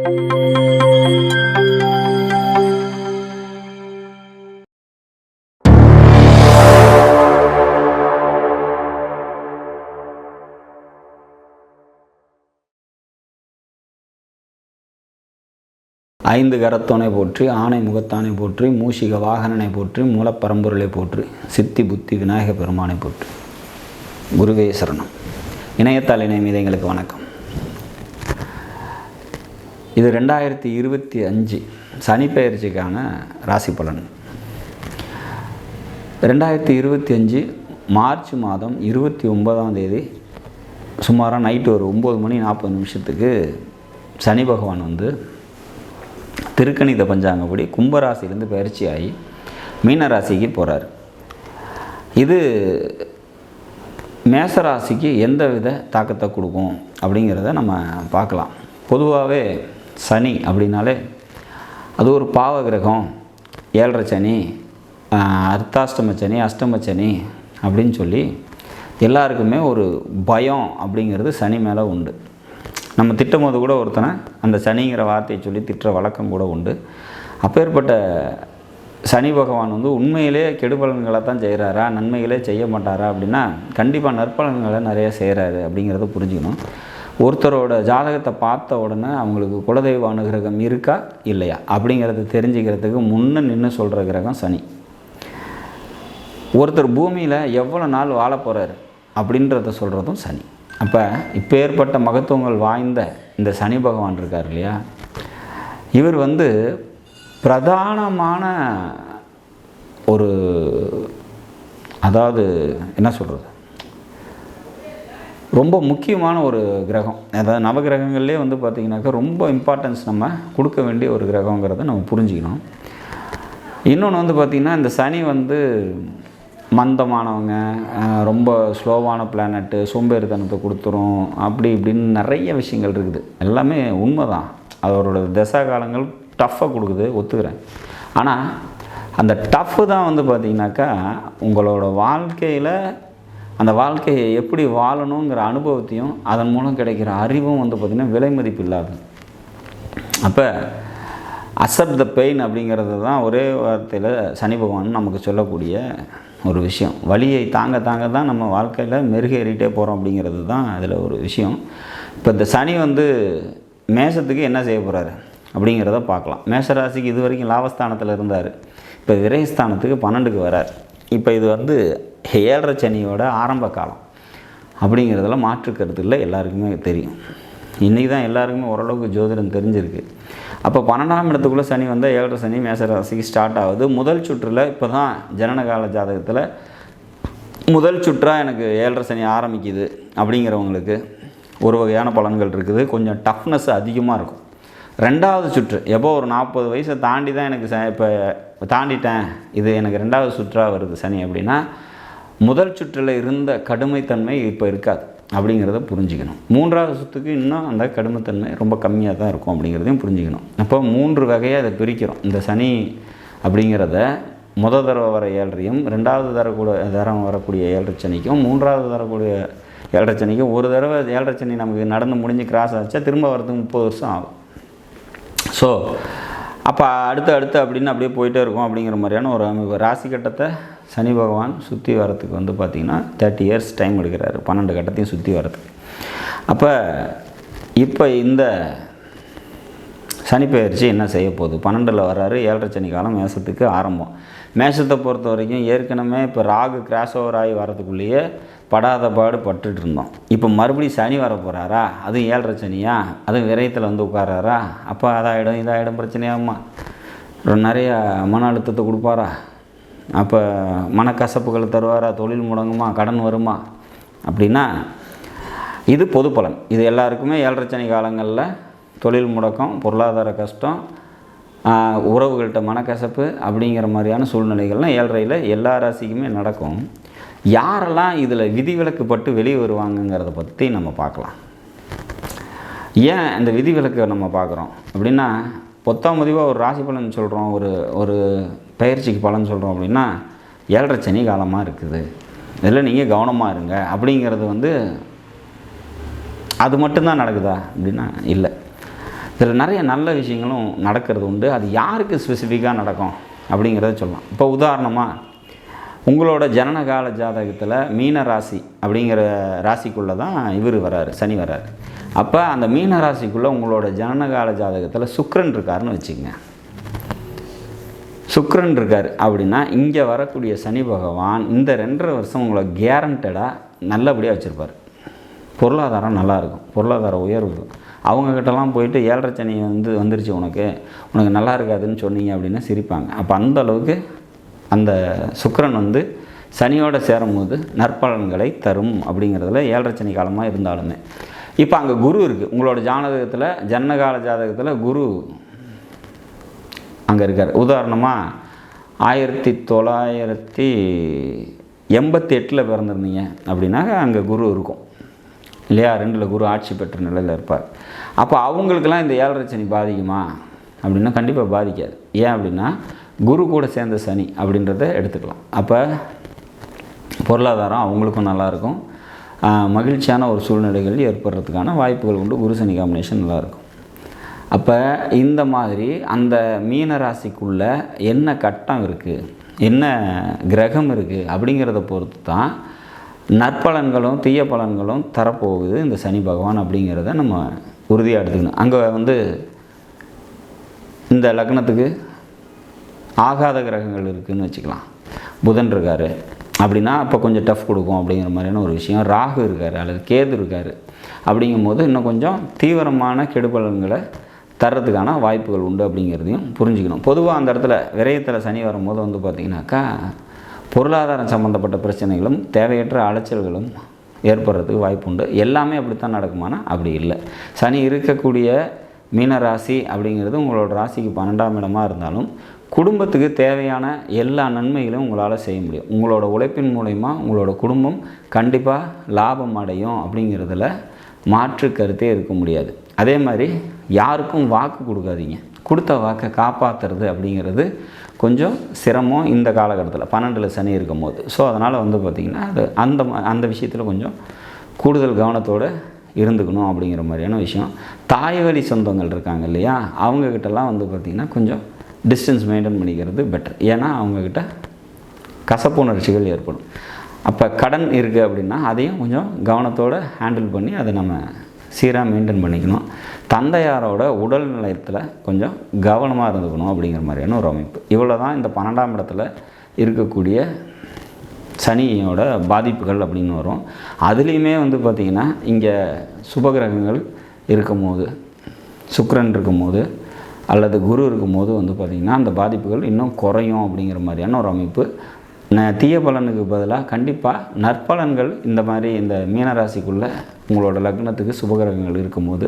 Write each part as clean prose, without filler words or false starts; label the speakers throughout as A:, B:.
A: ஐந்து கரத்தோனை போற்றி, ஆணை முகத்தானை போற்றி, மூஷிக வாகனனை போற்றி, மூலப்பரம்பொருளை போற்றி, சித்தி புத்தி விநாயக பெருமானை போற்றி. குருவே சரணம். இணையத்தாள் இணைய மீது எங்களுக்கு வணக்கம். இது 2025 சனி பெயர்ச்சிக்கான ராசி பலன். 2025 மார்ச் மாதம் 29ஆம் தேதி சுமாராக நைட்டு ஒரு 9:40 சனி பகவான் வந்து திருக்கணித பஞ்சாங்கப்படி கும்பராசிலேருந்து பயிற்சி ஆகி மீனராசிக்கு போகிறார். இது மேசராசிக்கு எந்த வித தாக்கத்தை கொடுக்கும் அப்படிங்கிறத நம்ம பார்க்கலாம். பொதுவாகவே சனி அப்படின்னாலே அது ஒரு பாவ கிரகம், 7.5 சனி, அர்த்தாஷ்டம சனி, அஷ்டம சனி அப்படின்னு சொல்லி எல்லாருக்குமே ஒரு பயம் அப்படிங்கிறது சனி மேலே உண்டு. நம்ம திட்டும் போது கூட ஒருத்தனை அந்த சனிங்கிற வார்த்தையை சொல்லி திட்டுற வழக்கம் கூட உண்டு. அப்பேற்பட்ட சனி பகவான் வந்து உண்மையிலே கெடுபலன்களை தான் செய்கிறாரா, நன்மைகளே செய்ய மாட்டாரா அப்படின்னா கண்டிப்பாக நற்பலன்களை நிறைய செய்கிறாரு அப்படிங்கிறத புரிஞ்சுக்கணும். ஒருத்தரோட ஜாதகத்தை பார்த்த உடனே அவங்களுக்கு குலதெய்வ அனுகிரகம் இருக்கா இல்லையா அப்படிங்கிறத தெரிஞ்சுக்கிறதுக்கு முன்னே நின்று சொல்கிற கிரகம் சனி. ஒருத்தர் பூமியில் எவ்வளோ நாள் வாழ போகிறாரு அப்படின்றத சொல்கிறதும் சனி. அப்போ இப்போ ஏற்பட்ட மகத்துவங்கள் வாய்ந்த இந்த சனி பகவான் இருக்கார் இல்லையா, இவர் வந்து பிரதானமான ஒரு, அதாவது என்ன சொல்கிறது, ரொம்ப முக்கியமான ஒரு கிரகம். அதாவது நவகிரகங்கள்லேயே வந்து பார்த்திங்கனாக்கா ரொம்ப இம்பார்ட்டன்ஸ் நம்ம கொடுக்க வேண்டிய ஒரு கிரகங்கிறத நம்ம புரிஞ்சுக்கணும். இன்னொன்று வந்து பார்த்திங்கன்னா இந்த சனி வந்து மந்தமானவங்க, ரொம்ப ஸ்லோவான பிளானட்டு, சோம்பேறித்தனத்தை கொடுத்துரும், அப்படி இப்படின்னு நிறைய விஷயங்கள் இருக்குது. எல்லாமே உண்மை தான். அவரோட தசா காலங்கள் டஃப்பாக கொடுக்குது, ஒத்துக்கிறேன். ஆனால் அந்த டஃப்பு தான் வந்து பார்த்திங்கனாக்கா உங்களோட வாழ்க்கையில் அந்த வாழ்க்கையை எப்படி வாழணுங்கிற அனுபவத்தையும் அதன் மூலம் கிடைக்கிற அறிவும் வந்து பார்த்திங்கன்னா விலை மதிப்பு இல்லாது. அப்போ அக்செப்ட் த பெயின் அப்படிங்கிறது தான் ஒரே வார்த்தையில் சனி பகவான் நமக்கு சொல்லக்கூடிய ஒரு விஷயம். வலியை தாங்க தாங்க தான் நம்ம வாழ்க்கையில் மெருகேறிட்டே போகிறோம் அப்படிங்கிறது தான் அதில் ஒரு விஷயம். இப்போ இந்த சனி வந்து மேஷத்துக்கு என்ன செய்ய போகிறாரு அப்படிங்கிறத பார்க்கலாம். மேஷராசிக்கு இது வரைக்கும் லாபஸ்தானத்தில் இருந்தார், இப்போ விரயஸ்தானத்துக்கு 12க்கு வரார். இப்போ இது வந்து 7.5 சனியோட ஆரம்ப காலம் அப்படிங்கிறதுல மாற்றுக்கிறது இல்லை, எல்லாருக்குமே தெரியும். இன்றைக்கி தான் எல்லாருக்குமே ஓரளவுக்கு ஜோதிடம் தெரிஞ்சிருக்கு. அப்போ 12ஆம் இடத்துக்குள்ளே சனி வந்தால் 7.5 சனி மேசராசிக்கு ஸ்டார்ட் ஆகுது. முதல் சுற்றில் இப்போ தான் ஜனனகால ஜாதகத்தில் முதல் சுற்றாக எனக்கு 7.5 சனி ஆரம்பிக்குது அப்படிங்கிறவங்களுக்கு ஒரு வகையான பலன்கள் இருக்குது. கொஞ்சம் டஃப்னஸ் அதிகமாக இருக்கும். 2வது சுற்று எப்போ ஒரு 40 வயசை தாண்டி தான் எனக்கு இப்போ தாண்டிட்டேன், இது எனக்கு 2வது சுற்றாக வருது சனி அப்படின்னா முதல் சுற்றில் இருந்த கடுமைத்தன்மை இப்போ இருக்காது அப்படிங்கிறத புரிஞ்சுக்கணும். 3வது சுற்றுக்கு இன்னும் அந்த கடுமைத்தன்மை ரொம்ப கம்மியாக தான் இருக்கும் அப்படிங்கிறதையும் புரிஞ்சுக்கணும். அப்போ 3 வகையாக இதை பிரிக்கிறோம். இந்த சனி அப்படிங்கிறத முதல் தடவை வர 7.5, 2வது தரம் வரக்கூடிய 7.5 சனிக்கும், 3வது வரக்கூடிய 7.5 சனிக்கும். ஒரு தடவை 7.5 சனி நமக்கு நடந்து முடிஞ்சு கிராஸ் ஆச்சா திரும்ப வரதுக்கு 30 வருஷம் ஆகும். ஸோ அப்போ அடுத்து அப்படின்னு அப்படியே போயிட்டே இருக்கும் அப்படிங்கிற மாதிரியான ஒரு அமைப்பு. ராசி கட்டத்தை சனி பகவான் சுற்றி வரத்துக்கு வந்து பார்த்திங்கன்னா 30 இயர்ஸ் டைம் எடுக்கிறாரு, 12 கட்டத்தையும் சுற்றி வரத்துக்கு. அப்போ இப்போ இந்த சனி பெயர்ச்சி என்ன செய்ய போகுது? 12ல் வர்றாரு, 7.5 சனி காலம் மேஷத்துக்கு ஆரம்பம். மேஷத்தை பொறுத்த வரைக்கும் ஏற்கனவே இப்போ ராகு கிராஸ் ஓவர் ஆகி வரதுக்குள்ளேயே படாத பாடு பட்டுட்டு இருந்தோம். இப்போ மறுபடியும் சனி வர போகிறாரா, அதுவும் 7.5 சனியா, அதுவும் விரயத்தில் வந்து உட்காராரா, அப்போ அதாகிடும் இதாகிடும் பிரச்சனையாகுமா, நிறையா மன அழுத்தத்தை கொடுப்பாரா, அப்போ மனக்கசப்புகள் தருவாரா, தொழில் முடங்குமா, கடன் வருமா அப்படின்னா இது பொது பலன். இது எல்லாருக்குமே 7.5 சனி காலங்களில் தொழில் முடக்கம், பொருளாதார கஷ்டம், உறவுகள்கிட்ட மனக்கசப்பு அப்படிங்கிற மாதிரியான சூழ்நிலைகள்லாம் 7.5ல் எல்லா ராசிக்குமே நடக்கும். யாரெல்லாம் இதில் விதிவிலக்குப்பட்டு வெளியே வருவாங்கங்கிறத பற்றி நம்ம பார்க்கலாம். ஏன் இந்த விதிவிலக்கை நம்ம பார்க்குறோம் அப்படின்னா, பொத்தாம் முடிவாக ஒரு ராசி பலன் சொல்கிறோம், ஒரு பயிற்சிக்கு பலன் சொல்கிறோம் அப்படின்னா 7.5 சனி காலமாக இருக்குது, இதில் நீங்கள் கவனமாக இருங்க அப்படிங்கிறது வந்து அது மட்டும்தான் நடக்குதா அப்படின்னா இல்லை. இதில் நிறைய நல்ல விஷயங்களும் நடக்கிறது உண்டு. அது யாருக்கு ஸ்பெசிஃபிக்காக நடக்கும் அப்படிங்கிறத சொல்லலாம். இப்போ உதாரணமாக உங்களோட ஜனனகால ஜாதகத்தில் மீன ராசி அப்படிங்கிற ராசிக்குள்ளே தான் இவர் வராரு, சனி வராரு. அப்போ அந்த மீன ராசிக்குள்ளே உங்களோட ஜனனகால ஜாதகத்தில் சுக்கிரன் இருக்காருன்னு வச்சுக்கங்க. சுக்கிரன் இருக்கார் அப்படின்னா இங்கே வரக்கூடிய சனி பகவான் இந்த 2.5 வருஷம் உங்களை கேரண்டடாக நல்லபடியாக வச்சுருப்பார். பொருளாதாரம் நல்லாயிருக்கும், பொருளாதார உயர்வு. அவங்கக்கிட்டலாம் போயிட்டு 7.5 சனி வந்துருச்சு உனக்கு நல்லா இருக்காதுன்னு சொன்னீங்க அப்படின்னா சிரிப்பாங்க. அப்போ அந்த அளவுக்கு அந்த சுக்கிரன் சனியோடு சேரும்போது நற்பலன்களை தரும் அப்படிங்கிறதுல 7.5 சனி காலமாக இருந்தாலுமே. இப்போ அங்கே குரு இருக்குது. உங்களோட ஜாதகத்தில் ஜனனகால ஜாதகத்தில் குரு அங்கே இருக்கார். உதாரணமாக 1988 பிறந்திருந்தீங்க அப்படின்னாக்க அங்கே குரு இருக்கும் இல்லையா? 2ல் குரு ஆட்சி பெற்ற நிலையில் இருப்பார். அப்போ அவங்களுக்கெல்லாம் இந்த 7.5 சனி பாதிக்குமா அப்படின்னா கண்டிப்பாக பாதிக்காது. ஏன் அப்படின்னா குரு கூட சேர்ந்த சனி அப்படின்றத எடுத்துக்கலாம். அப்போ பொருளாதாரம் அவங்களுக்கும் நல்லாயிருக்கும், மகிழ்ச்சியான ஒரு சூழ்நிலைகள் ஏற்படுறதுக்கான வாய்ப்புகள் உண்டு. குரு சனி காம்பினேஷன் நல்லாயிருக்கும். அப்போ இந்த மாதிரி அந்த மீன ராசிக்குள்ளே என்ன கட்டம் இருக்குது, என்ன கிரகம் இருக்குது அப்படிங்கிறத பொறுத்து தான் நற்பலன்களும் தீய பலன்களும் தரப்போகுது இந்த சனி பகவான் அப்படிங்கிறத நம்ம உறுதியாக எடுத்துக்கணும். அங்கே இந்த லக்னத்துக்கு ஆகாத கிரகங்கள் இருக்குதுன்னு வச்சுக்கலாம். புதன் இருக்கார் அப்படின்னா அப்போ கொஞ்சம் டஃப் கொடுக்கும் அப்படிங்கிற மாதிரியான ஒரு விஷயம். ராகு இருக்கார் அல்லது கேது இருக்கார் அப்படிங்கும்போது இன்னும் கொஞ்சம் தீவிரமான கெடுபலன்களை தர்றதுக்கான வாய்ப்புகள் உண்டு அப்படிங்கிறதையும் புரிஞ்சுக்கணும். பொதுவாக அந்த இடத்துல விரயத்தில் சனி வரும்போது பார்த்திங்கனாக்கா பொருளாதாரம் சம்மந்தப்பட்ட பிரச்சனைகளும் தேவையற்ற அலைச்சல்களும் ஏற்படுறதுக்கு வாய்ப்பு உண்டு. எல்லாமே அப்படித்தான் நடக்குமானா அப்படி இல்லை. சனி இருக்கக்கூடிய மீன ராசி அப்படிங்கிறது உங்களோட ராசிக்கு 12ஆம் இடமாக இருந்தாலும் குடும்பத்துக்கு தேவையான எல்லா நன்மைகளையும் உங்களால் செய்ய முடியும். உங்களோட உழைப்பின் மூலயமா உங்களோட குடும்பம் கண்டிப்பாக லாபம் அடையும் அப்படிங்கிறதுல மாற்று கருத்தே இருக்க முடியாது. அதே மாதிரி யாருக்கும் வாக்கு கொடுக்காதீங்க. கொடுத்த வாக்கை காப்பாற்றுறது அப்படிங்கிறது கொஞ்சம் சிரமம் இந்த காலகட்டத்தில் 12ல் சனி இருக்கும் போது. ஸோ அதனால் பார்த்திங்கன்னா அது அந்த விஷயத்தில் கொஞ்சம் கூடுதல் கவனத்தோடு இருந்துக்கணும் அப்படிங்கிற மாதிரியான விஷயம். தாய் வழி சொந்தங்கள் இருக்காங்க இல்லையா, அவங்கக்கிட்டலாம் பார்த்திங்கன்னா கொஞ்சம் டிஸ்டன்ஸ் மெயின்டைன் பண்ணிக்கிறது பெட்டர். ஏன்னா அவங்கக்கிட்ட கசப்புணர்ச்சிகள் ஏற்படும். அப்போ கடன் இருக்குது அப்படின்னா அதையும் கொஞ்சம் கவனத்தோடு ஹேண்டில் பண்ணி அதை நம்ம சீராக மெயின்டைன் பண்ணிக்கணும். தந்தையாரோட உடல் நிலையத்தில் கொஞ்சம் கவனமாக இருந்துக்கணும் அப்படிங்கிற மாதிரியான ஒரு அமைப்பு. இவ்வளோ தான் இந்த 12ஆம் இடத்துல இருக்கக்கூடிய சனியோட பாதிப்புகள் அப்படின்னு வரும். அதுலேயுமே பார்த்திங்கன்னா இங்கே சுபகிரகங்கள் இருக்கும்போது, சுக்கிரன் இருக்கும்போது அல்லது குரு இருக்கும்போது பார்த்திங்கன்னா அந்த பாதிப்புகள் இன்னும் குறையும் அப்படிங்கிற மாதிரியான ஒரு அமைப்பு. தீய பலனுக்கு பதிலாக கண்டிப்பாக நற்பலன்கள் இந்த மாதிரி இந்த மீனராசிக்குள்ளே உங்களோட லக்னத்துக்கு சுபகிரகங்கள் இருக்கும்போது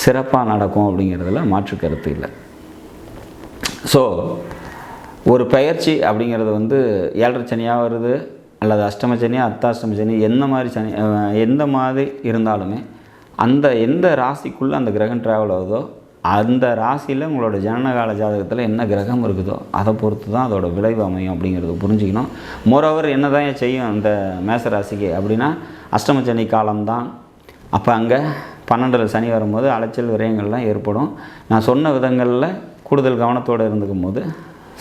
A: சிறப்பாக நடக்கும் அப்படிங்கிறதுல மாற்று கருத்து இல்லை. ஸோ ஒரு பயிற்சி அப்படிங்கிறது 7.5 சனியாக வருது அல்லது அஷ்டம சனி அர்த்தாஷ்டம சனி எந்த மாதிரி இருந்தாலுமே அந்த எந்த ராசிக்குள்ளே அந்த கிரகம் ட்ராவல் ஆகுதோ அந்த ராசியில் உங்களோட ஜனனகால ஜாதகத்தில் என்ன கிரகம் இருக்குதோ அதை பொறுத்து தான் அதோட விளைவு அமையும் அப்படிங்கிறது புரிஞ்சுக்கணும். மோரோவர் என்ன தான் செய்யும் அந்த மேச ராசிக்கு அப்படின்னா அஷ்டம சனி காலம்தான். அப்போ அங்கே 12ல் சனி வரும்போது அலைச்சல் விரயங்கள்லாம் ஏற்படும். நான் சொன்ன விதங்களில் கூடுதல் கவனத்தோடு இருந்துக்கும் போது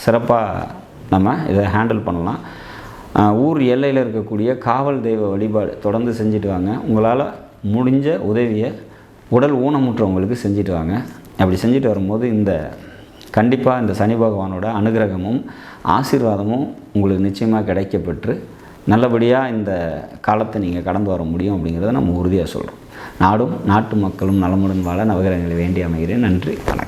A: சிறப்பாக நம்ம இதை ஹேண்டில் பண்ணலாம். ஊர் எல்லையில் இருக்கக்கூடிய காவல் தெய்வ வழிபாடு தொடர்ந்து செஞ்சுட்டு வாங்க. உங்களால் முடிஞ்ச உதவியை உடல் ஊனமுற்றவங்களுக்கு செஞ்சுட்டு வாங்க. அப்படி செஞ்சுட்டு வரும்போது கண்டிப்பாக இந்த சனி பகவானோட அனுகிரகமும் ஆசீர்வாதமும் உங்களுக்கு நிச்சயமாக கிடைக்கப்பெற்று நல்லபடியாக இந்த காலத்தை நீங்கள் கடந்து வர முடியும் அப்படிங்கிறத நம்ம உறுதியாக சொல்கிறோம். நாடும் நாட்டு மக்களும் நலமுடன் வாழ நவகிரகங்களை வேண்டி அமைகிறேன். நன்றி, வணக்கம்.